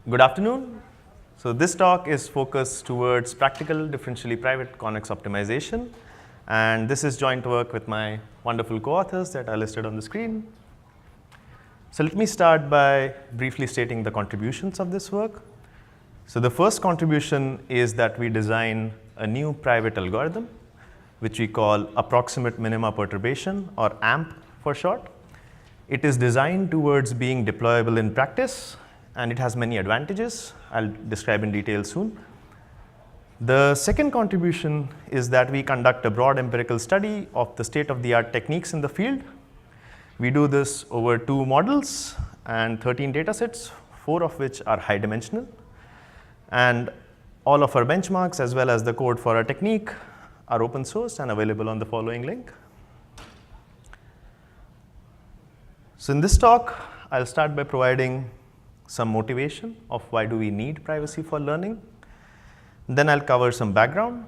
Good afternoon. So this talk is focused towards practical differentially private convex optimization, and this is joint work with my wonderful co-authors that are listed on the screen. So let me start by briefly stating the contributions of this work. So the first contribution is that we design a new private algorithm, which we call Approximate Minima Perturbation, or AMP for short. It is designed towards being deployable in practice, and it has many advantages I'll describe in detail soon. The second contribution is that we conduct a broad empirical study of the state-of-the-art techniques in the field. We do this over 2 models and 13 datasets, 4 of which are high dimensional. And all of our benchmarks as well as the code for our technique are open sourced and available on the following link. So in this talk, I'll start by providing some motivation of why do we need privacy for learning. Then I'll cover some background.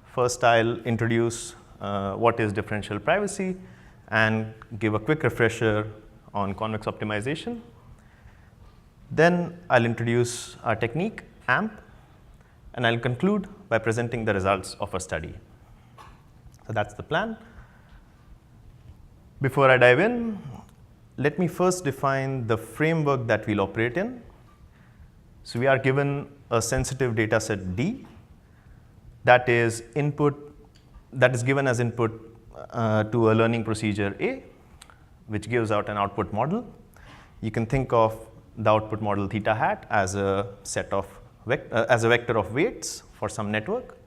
First, I'll introduce what is differential privacy and give a quick refresher on convex optimization. Then I'll introduce our technique, AMP, and I'll conclude by presenting the results of our study. So that's the plan. Before I dive in, let me first define the framework that we'll operate in. So we are given a sensitive data set D that is given as input to a learning procedure A, which gives out an output model. You can think of the output model theta hat as a vector of weights for some network.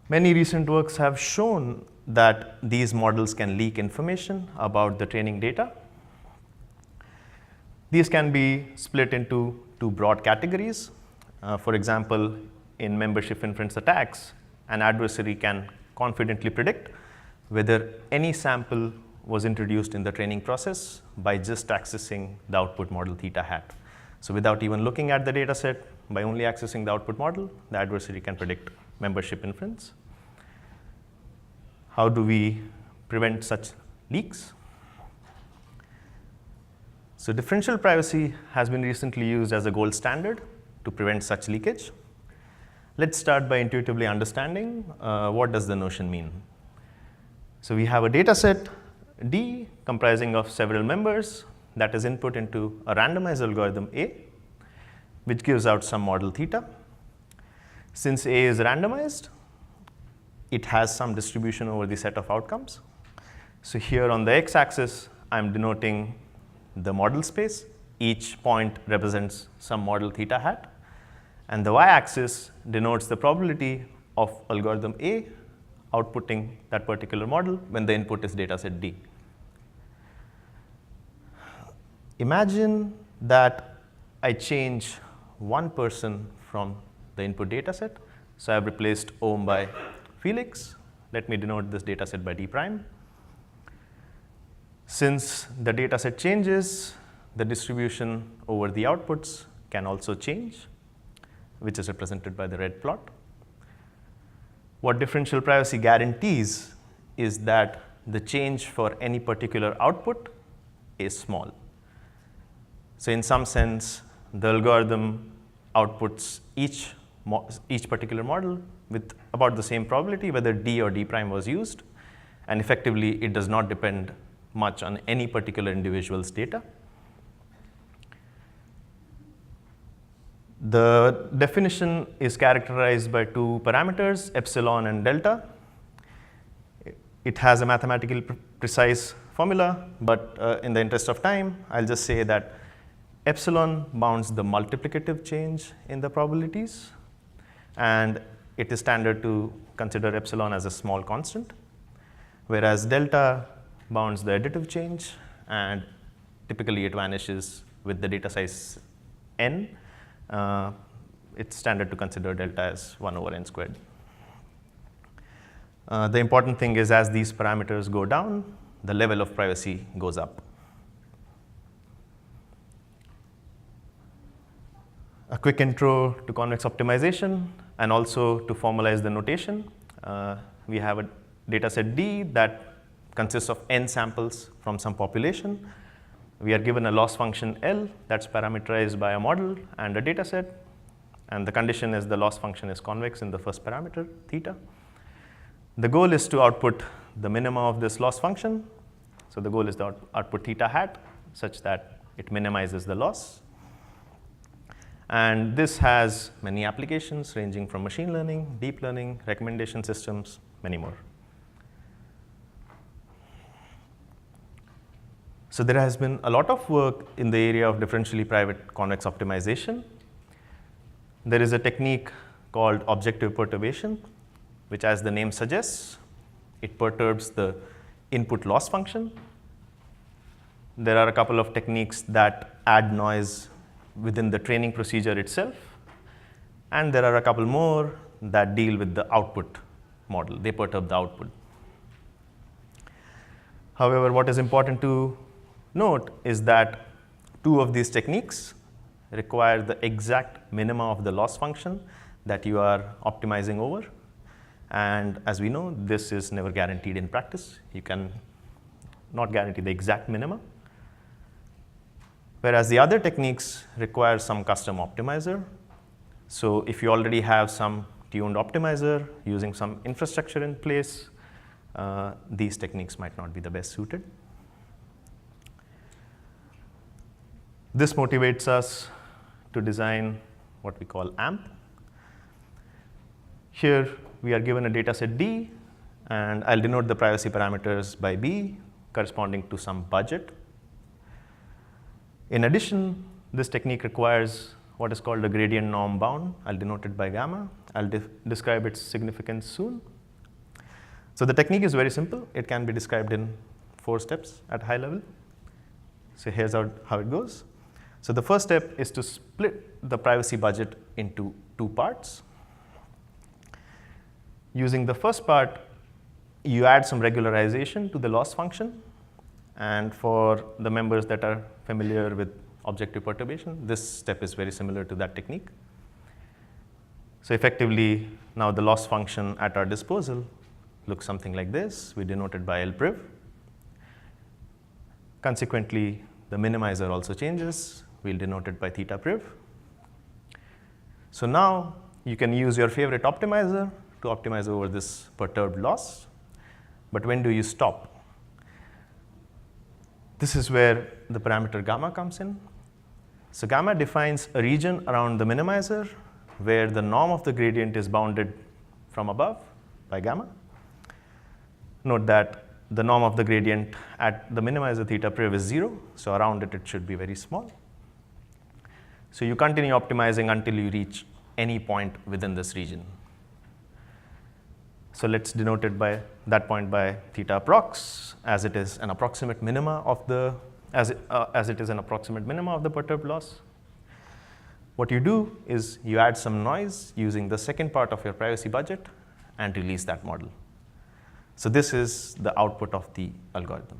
Many recent works have shown that these models can leak information about the training data. These can be split into 2 broad categories. For example, in membership inference attacks, an adversary can confidently predict whether any sample was introduced in the training process by just accessing the output model theta hat. So without even looking at the data set, by only accessing the output model, the adversary can predict membership inference. How do we prevent such leaks? So differential privacy has been recently used as a gold standard to prevent such leakage. Let's start by intuitively understanding what does the notion mean. So we have a data set D comprising of several members that is input into a randomized algorithm A, which gives out some model theta. Since A is randomized, it has some distribution over the set of outcomes. So here on the x-axis, I'm denoting the model space. Each point represents some model theta hat. And the y-axis denotes the probability of algorithm A outputting that particular model when the input is dataset D. Imagine that I change one person from the input dataset. So I've replaced Om by Felix. Let me denote this dataset by D prime. Since the dataset changes, the distribution over the outputs can also change, which is represented by the red plot. What differential privacy guarantees is that the change for any particular output is small. So in some sense, the algorithm outputs each particular model with about the same probability, whether D or D prime was used, and effectively it does not depend much on any particular individual's data. The definition is characterized by 2 parameters, epsilon and delta. It has a mathematically precise formula, but in the interest of time, I'll just say that epsilon bounds the multiplicative change in the probabilities, and it is standard to consider epsilon as a small constant, whereas delta bounds the additive change, and typically it vanishes with the data size n. It's standard to consider delta as 1 over n squared. The important thing is as these parameters go down, the level of privacy goes up. A quick intro to convex optimization and also to formalize the notation. We have a data set D that consists of n samples from some population. We are given a loss function L that's parameterized by a model and a data set. And the condition is the loss function is convex in the first parameter, theta. The goal is to output the minima of this loss function. So the goal is to output theta hat such that it minimizes the loss. And this has many applications ranging from machine learning, deep learning, recommendation systems, many more. So there has been a lot of work in the area of differentially private convex optimization. There is a technique called objective perturbation, which, as the name suggests, it perturbs the input loss function. There are a couple of techniques that add noise within the training procedure itself. And there are a couple more that deal with the output model. They perturb the output. However, what is important to note is that two of these techniques require the exact minima of the loss function that you are optimizing over. And as we know, this is never guaranteed in practice. You can not guarantee the exact minima. Whereas the other techniques require some custom optimizer. So if you already have some tuned optimizer using some infrastructure in place, these techniques might not be the best suited. This motivates us to design what we call AMP. Here we are given a data set D, and I'll denote the privacy parameters by B corresponding to some budget. In addition, this technique requires what is called a gradient norm bound. I'll denote it by gamma. I'll describe its significance soon. So the technique is very simple. It can be described in 4 steps at high level. So here's how it goes. So the first step is to split the privacy budget into 2 parts. Using the first part, you add some regularization to the loss function. And for the members that are familiar with objective perturbation, this step is very similar to that technique. So effectively, now the loss function at our disposal looks something like this. We denote it by Lpriv. Consequently, the minimizer also changes. We'll denote it by theta priv. So now you can use your favorite optimizer to optimize over this perturbed loss. But when do you stop? This is where the parameter gamma comes in. So gamma defines a region around the minimizer where the norm of the gradient is bounded from above by gamma. Note that the norm of the gradient at the minimizer theta priv is 0, so around it, it should be very small. So you continue optimizing until you reach any point within this region. So let's denote it by that point by theta approx, as it is an approximate minima of the perturbed loss. What you do is you add some noise using the second part of your privacy budget and release that model. So this is the output of the algorithm.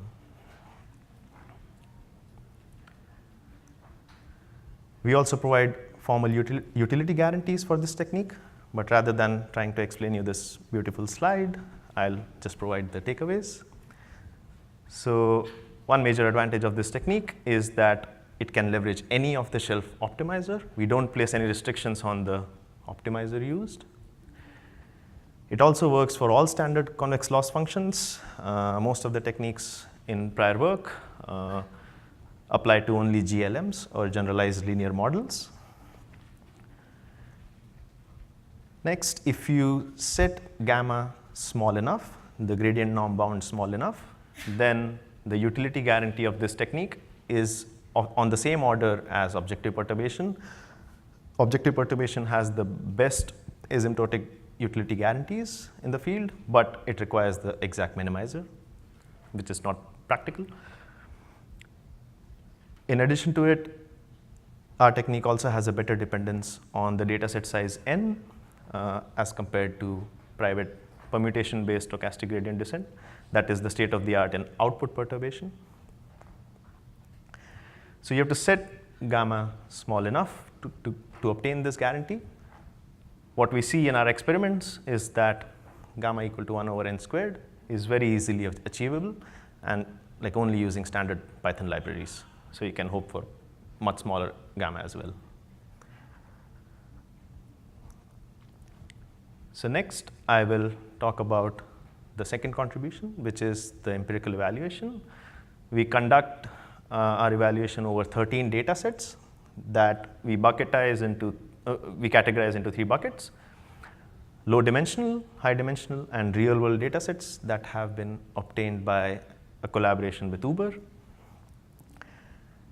We also provide formal utility guarantees for this technique. But rather than trying to explain you this beautiful slide, I'll just provide the takeaways. So one major advantage of this technique is that it can leverage any off-the-shelf optimizer. We don't place any restrictions on the optimizer used. It also works for all standard convex loss functions. Most of the techniques in prior work apply to only GLMs, or generalized linear models. Next, if you set gamma small enough, the gradient norm bound small enough, then the utility guarantee of this technique is on the same order as objective perturbation. Objective perturbation has the best asymptotic utility guarantees in the field, but it requires the exact minimizer, which is not practical. In addition to it, our technique also has a better dependence on the dataset size n, as compared to private permutation-based stochastic gradient descent. That is the state of the art in output perturbation. So you have to set gamma small enough to obtain this guarantee. What we see in our experiments is that gamma equal to 1 over n squared is very easily achievable, and like only using standard Python libraries. So you can hope for much smaller gamma as well. So next, I will talk about the second contribution, which is the empirical evaluation. We conduct our evaluation over 13 data sets that we categorize into 3 buckets: low dimensional, high dimensional, and real world data sets that have been obtained by a collaboration with Uber.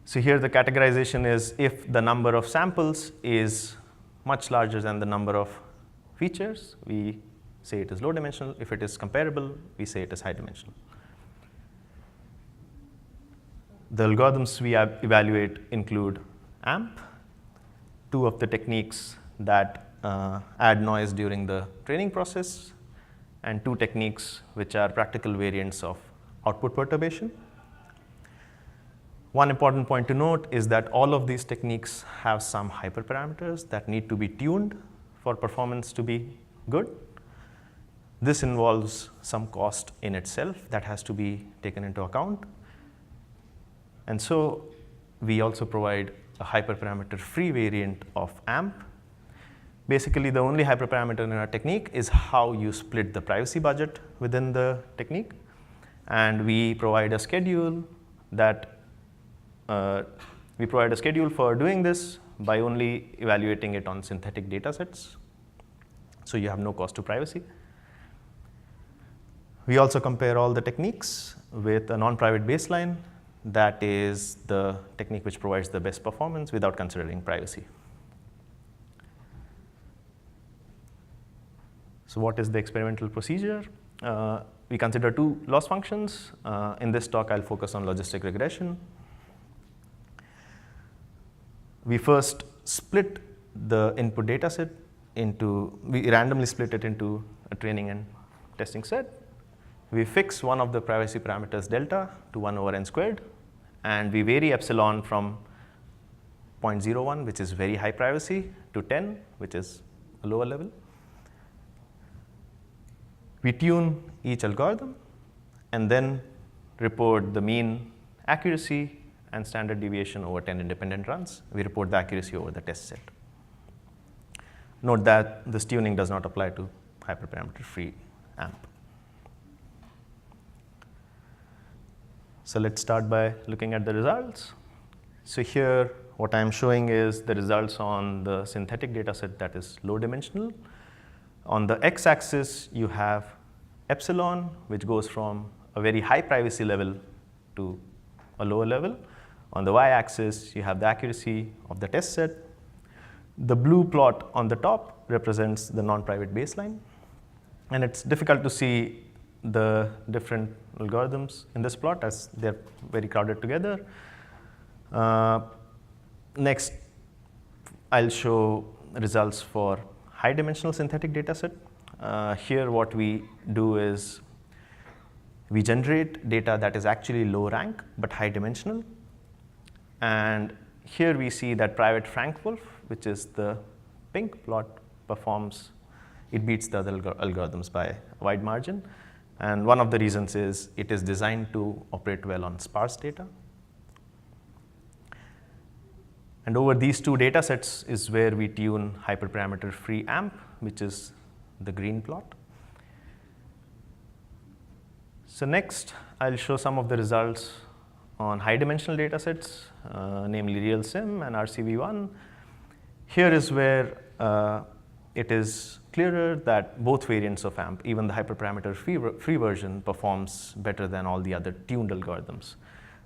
So here the categorization is if the number of samples is much larger than the number of features, we say it is low dimensional. If it is comparable, we say it is high dimensional. The algorithms we evaluate include AMP, 2 of the techniques that add noise during the training process, and 2 techniques which are practical variants of output perturbation. One important point to note is that all of these techniques have some hyperparameters that need to be tuned for performance to be good. This involves some cost in itself that has to be taken into account. And so we also provide a hyperparameter-free variant of AMP. Basically, the only hyperparameter in our technique is how you split the privacy budget within the technique. And we provide a schedule for doing this by only evaluating it on synthetic data sets. So you have no cost to privacy. We also compare all the techniques with a non-private baseline. That is the technique which provides the best performance without considering privacy. So what is the experimental procedure? We consider 2 loss functions. In this talk, I'll focus on logistic regression. We first split the input data set we randomly split it into a training and testing set. We fix one of the privacy parameters delta to 1 over n squared, and we vary epsilon from 0.01, which is very high privacy, to 10, which is a lower level. We tune each algorithm and then report the mean accuracy and standard deviation over 10 independent runs. We report the accuracy over the test set. Note that this tuning does not apply to hyperparameter-free AMP. So let's start by looking at the results. So here, what I'm showing is the results on the synthetic data set that is low dimensional. On the x-axis, you have epsilon, which goes from a very high privacy level to a lower level. On the y-axis, you have the accuracy of the test set. The blue plot on the top represents the non-private baseline. And it's difficult to see the different algorithms in this plot as they're very crowded together. Next, I'll show results for high-dimensional synthetic data set. Here, what we do is we generate data that is actually low rank but high-dimensional. And here we see that private Frank-Wolf, which is the pink plot, it beats the other algorithms by a wide margin. And one of the reasons is it is designed to operate well on sparse data. And over these 2 data sets is where we tune hyperparameter-free AMP, which is the green plot. So next, I'll show some of the results on high-dimensional data sets, namely RealSim and RCV1. Here is where it is clearer that both variants of AMP, even the hyperparameter-free version, performs better than all the other tuned algorithms.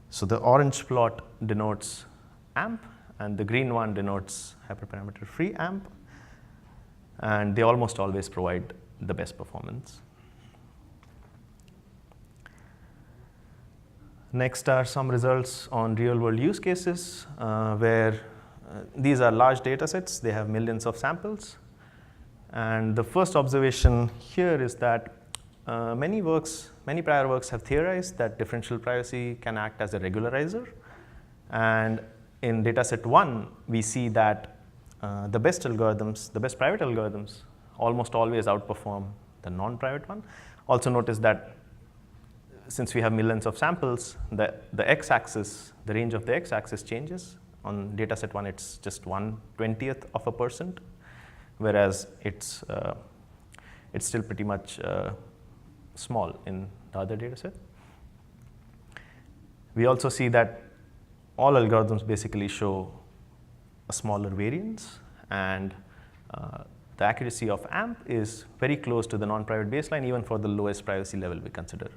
So the orange plot denotes AMP, and the green one denotes hyperparameter-free AMP. And they almost always provide the best performance. Next are some results on real-world use cases, where these are large data sets. They have millions of samples. And the first observation here is that many prior works have theorized that differential privacy can act as a regularizer. And in dataset 1, we see that the best private algorithms, almost always outperform the non-private one. Also notice that since we have millions of samples, the x-axis, the range of the x-axis changes. On dataset 1, it's just 1/20th of a percent, whereas it's still pretty much small in the other dataset. We also see that all algorithms basically show a smaller variance, and the accuracy of AMP is very close to the non-private baseline, even for the lowest privacy level we consider.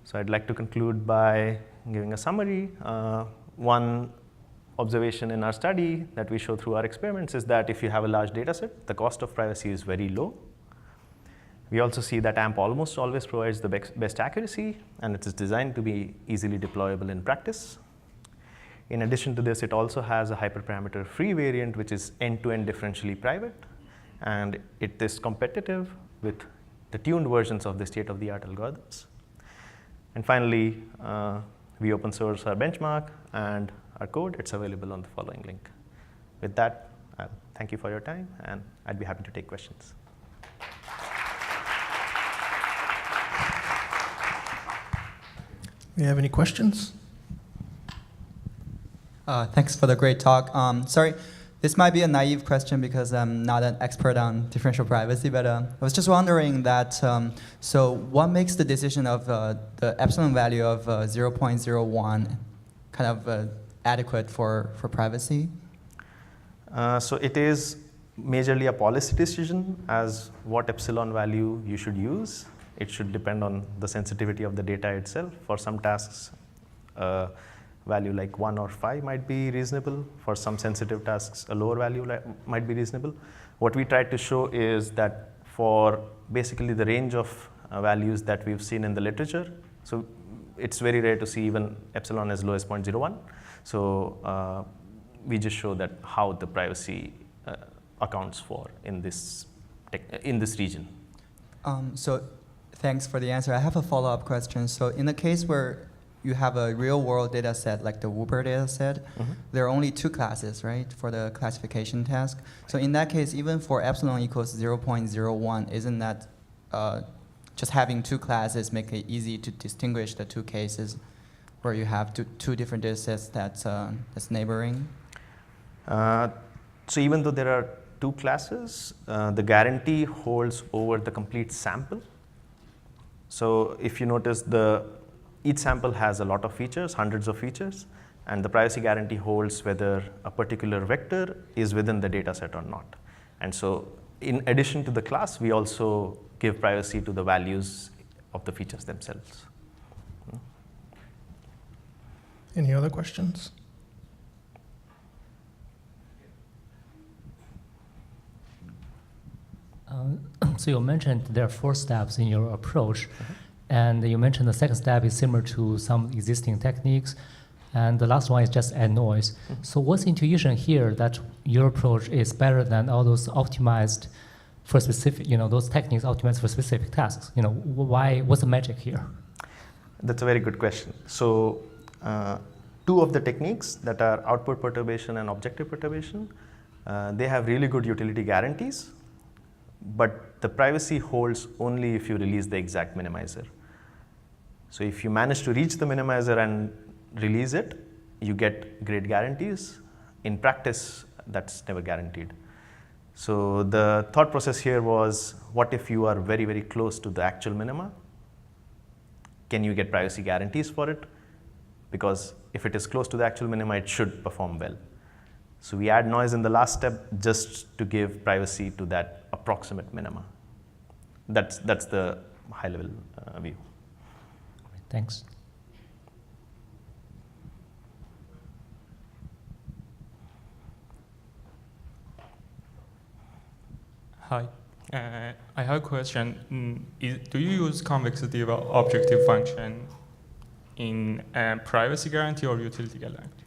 So I'd like to conclude by giving a summary. One observation in our study that we show through our experiments is that if you have a large data set, the cost of privacy is very low. We also see that AMP almost always provides the best accuracy, and it is designed to be easily deployable in practice. In addition to this, it also has a hyperparameter free variant, which is end-to-end differentially private, and it is competitive with the tuned versions of the state-of-the-art algorithms. And finally, we open source our benchmark and our code. It's available on the following link. With that, I'll thank you for your time, and I'd be happy to take questions. Do you have any questions? Thanks for the great talk. Sorry, this might be a naive question because I'm not an expert on differential privacy, but I was just wondering that, so what makes the decision of the epsilon value of 0.01 kind of adequate for privacy? So it is majorly a policy decision as what epsilon value you should use. It should depend on the sensitivity of the data itself. For some tasks, value like 1 or 5 might be reasonable. For some sensitive tasks, a lower value might be reasonable. What we tried to show is that for basically the range of values that we've seen in the literature, so it's very rare to see even epsilon as low as 0.01. So we just show that how the privacy accounts for in this region. So thanks for the answer. I have a follow-up question. So in the case where you have a real-world data set, like the Whooper data set, there are only 2 classes, right, for the classification task. So in that case, even for epsilon equals 0.01, isn't that just having 2 classes make it easy to distinguish the 2 cases where you have two different data sets that's neighboring? So even though there are 2 classes, the guarantee holds over the complete sample. So if you notice, each sample has a lot of features, hundreds of features, and the privacy guarantee holds whether a particular vector is within the data set or not. And so in addition to the class, we also give privacy to the values of the features themselves. Any other questions? So you mentioned there are 4 steps in your approach. And you mentioned the second step is similar to some existing techniques. And the last one is just add noise. So what's the intuition here that your approach is better than all those optimized for specific, those techniques optimized for specific tasks? What's the magic here? That's a very good question. So 2 of the techniques that are output perturbation and objective perturbation, they have really good utility guarantees, but the privacy holds only if you release the exact minimizer. So if you manage to reach the minimizer and release it, you get great guarantees. In practice, that's never guaranteed. So the thought process here was, what if you are very, very close to the actual minima? Can you get privacy guarantees for it? Because if it is close to the actual minima, it should perform well. So we add noise in the last step just to give privacy to that approximate minima. That's the high-level view. Thanks. Hi. I have a question. Do you use convexity objective function in privacy guarantee or utility guarantee?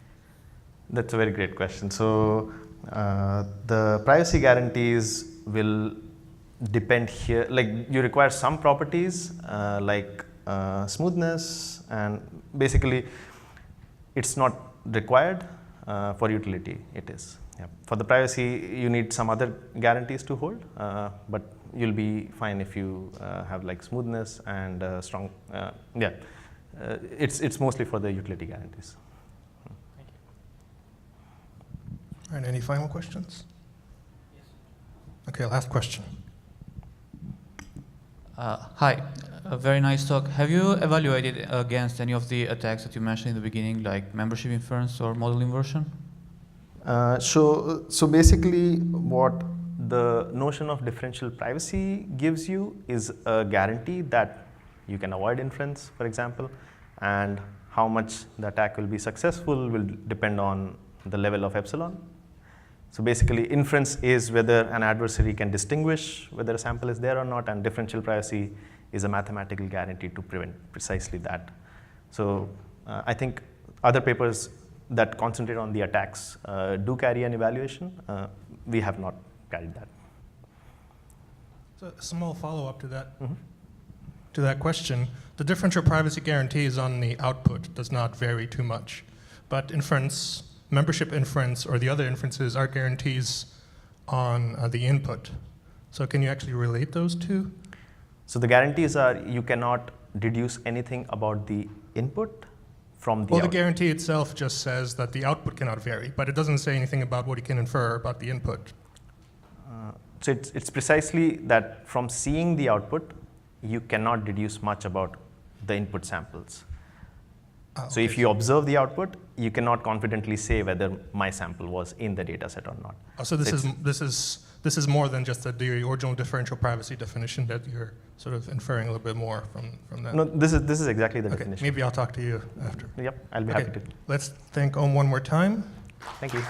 That's a very great question. So the privacy guarantees will depend here. Like, you require some properties like smoothness, and basically it's not required. For utility it is. Yeah. For the privacy, you need some other guarantees to hold, but you'll be fine if you have like smoothness and strong. It's mostly for the utility guarantees. Thank you. All right, any final questions? Okay, last question. Hi, a very nice talk. Have you evaluated against any of the attacks that you mentioned in the beginning, like membership inference or model inversion? So basically, what the notion of differential privacy gives you is a guarantee that you can avoid inference, for example, and how much the attack will be successful will depend on the level of epsilon. So basically, inference is whether an adversary can distinguish whether a sample is there or not, and differential privacy is a mathematical guarantee to prevent precisely that. So I think other papers that concentrate on the attacks do carry an evaluation. We have not carried that. So a small follow-up to that. To that question, the differential privacy guarantees on the output does not vary too much, but inference, membership inference, or the other inferences are guarantees on the input. So can you actually relate those two? So the guarantees are you cannot deduce anything about the input from the Well, the output. guarantee itself just says that the output cannot vary, but it doesn't say anything about what you can infer about the input. So it's precisely that from seeing the output, you cannot deduce much about the input samples. So if you observe the output, you cannot confidently say whether my sample was in the data set or not. So this is more than just the original differential privacy definition that you're sort of inferring a little bit more from that. No, this is exactly the Okay, definition. maybe I'll talk to you after. Yep, I'll be happy to. Let's thank Om one more time. Thank you.